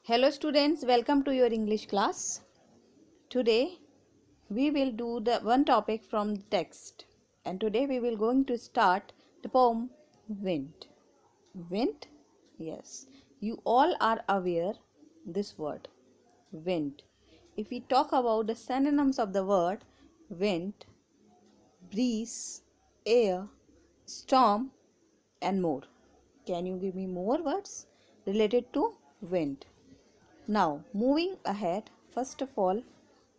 Hello students, welcome to your English class. Today we will do the one topic from the text, and today we will going to start the poem Wind. Wind? Yes. You all are aware this word wind. If we talk about the synonyms of the word wind, breeze, air, storm and more. Can you give me more words related to wind? Now, moving ahead, first of all,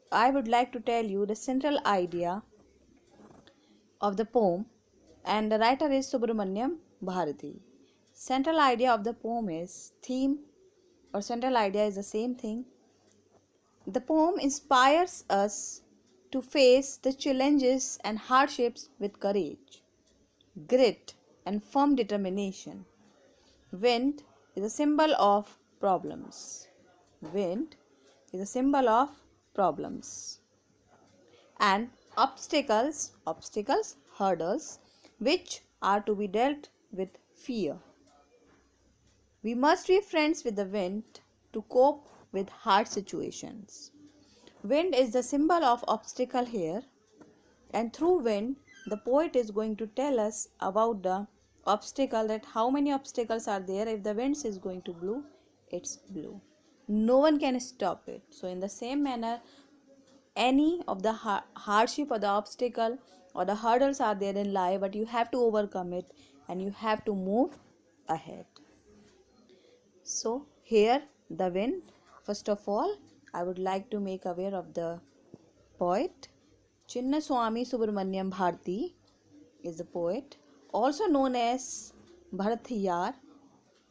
I would like to tell you the central idea of the poem, and the writer is Subramanyam Bharati. Central idea of the poem is theme, or central idea is the same thing. The poem inspires us to face the challenges and hardships with courage, grit, and firm determination. Wind is a symbol of problems. Wind is a symbol of problems and obstacles, hurdles, which are to be dealt with fear. We must be friends with the wind to cope with hard situations. Wind is the symbol of obstacle here, and through wind, the poet is going to tell us about the obstacle, that how many obstacles are there. If the wind is going to blow, it's blow. No one can stop it. So in the same manner, any of the hardship or the obstacle or the hurdles are there in life, but you have to overcome it and you have to move ahead. So here the wind, first of all, I would like to make aware of the poet. Chinnaswamy Subramanyam Bharati is the poet, also known as Bharathiyar,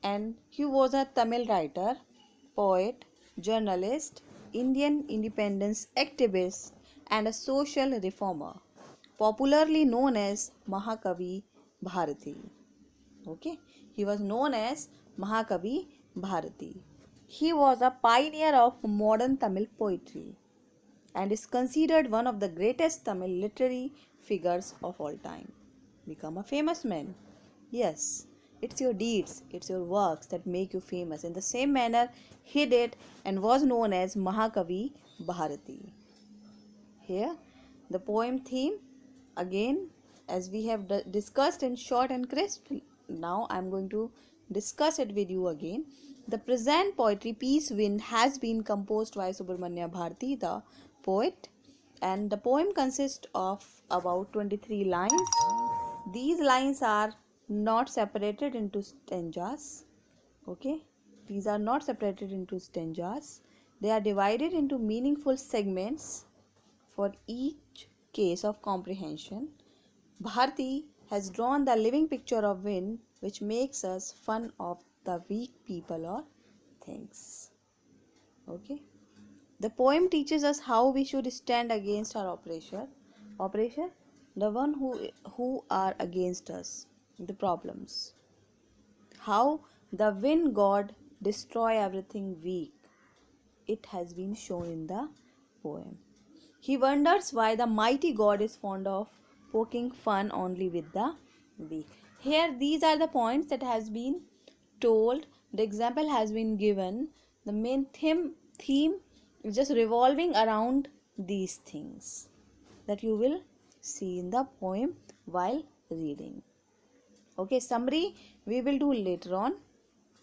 and he was a Tamil writer, poet, journalist, Indian independence activist, and a social reformer, popularly known as Mahakavi Bharati. Okay, he was known as Mahakavi Bharati. He was a pioneer of modern Tamil poetry and is considered one of the greatest Tamil literary figures of all time. Become a famous man. Yes, it's your deeds, it's your works that make you famous. In the same manner, he did and was known as Mahakavi Bharati. Here, the poem theme, again, as we have discussed in short and crisp, now I am going to discuss it with you again. The present poetry piece Wind has been composed by Subramanya Bharati, the poet, and the poem consists of about 23 lines. These lines are not separated into stanzas. Okay, these are not separated into stanzas. They are divided into meaningful segments for each case of comprehension. Bharti has drawn the living picture of wind, which makes us fun of the weak people or things. Okay. The poem teaches us how we should stand against our oppressor, the one who are against us, the problems. How the wind god destroy everything weak. It has been shown in the poem. He wonders why the mighty god is fond of poking fun only with the weak. Here, these are the points that has been told. The example has been given. The main theme is just revolving around these things that you will see in the poem while reading. Okay, summary we will do later on.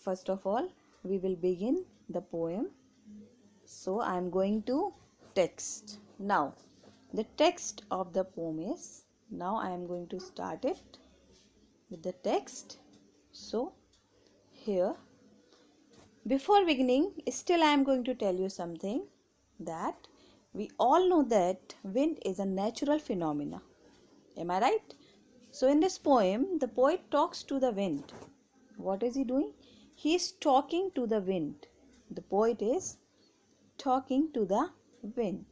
First of all, we will begin the poem. So I am going to text. Now, the text of the poem is, now I am going to start it with the text. So, here, before beginning, still I am going to tell you something, that we all know that wind is a natural phenomena. Am I right? So, in this poem, the poet talks to the wind. What is he doing? He is talking to the wind. The poet is talking to the wind,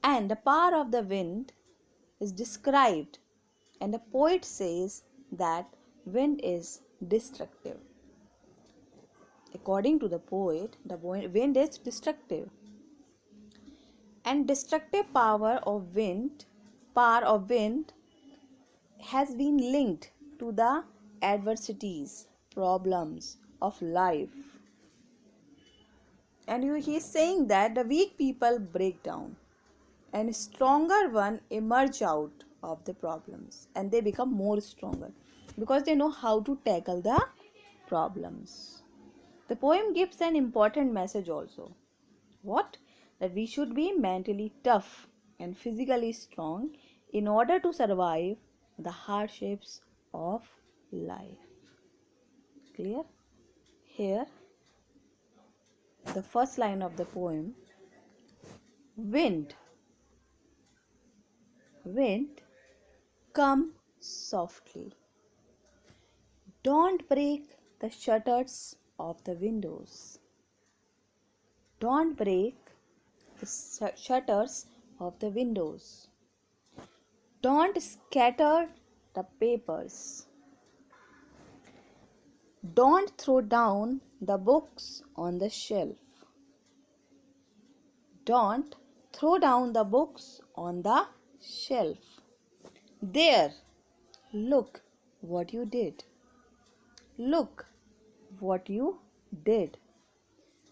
and the power of the wind is described, and the poet says that wind is destructive. According to the poet, the wind is destructive, and destructive power of wind has been linked to the adversities, problems of life. And he is saying that the weak people break down and stronger one emerge out of the problems, and they become more stronger because they know how to tackle the problems. The poem gives an important message also. What? That we should be mentally tough and physically strong in order to survive the hardships of life. Clear? Here, the first line of the poem: Wind, wind, come softly. Don't break the shutters of the windows. Don't break the shutters of the windows. Don't scatter the papers. Don't throw down the books on the shelf. Don't throw down the books on the shelf. There, look what you did. Look what you did.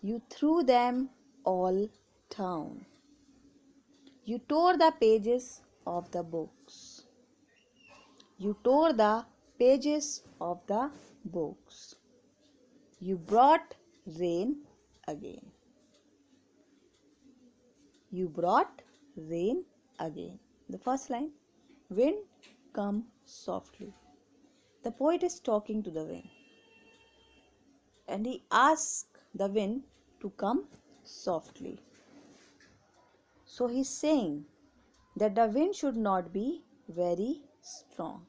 You threw them all down. You tore the pages of the books. You tore the pages of the books. You brought rain again. You brought rain again. The first line: Wind, come softly. The poet is talking to the wind, and he asks the wind to come softly. So he's saying that the wind should not be very strong.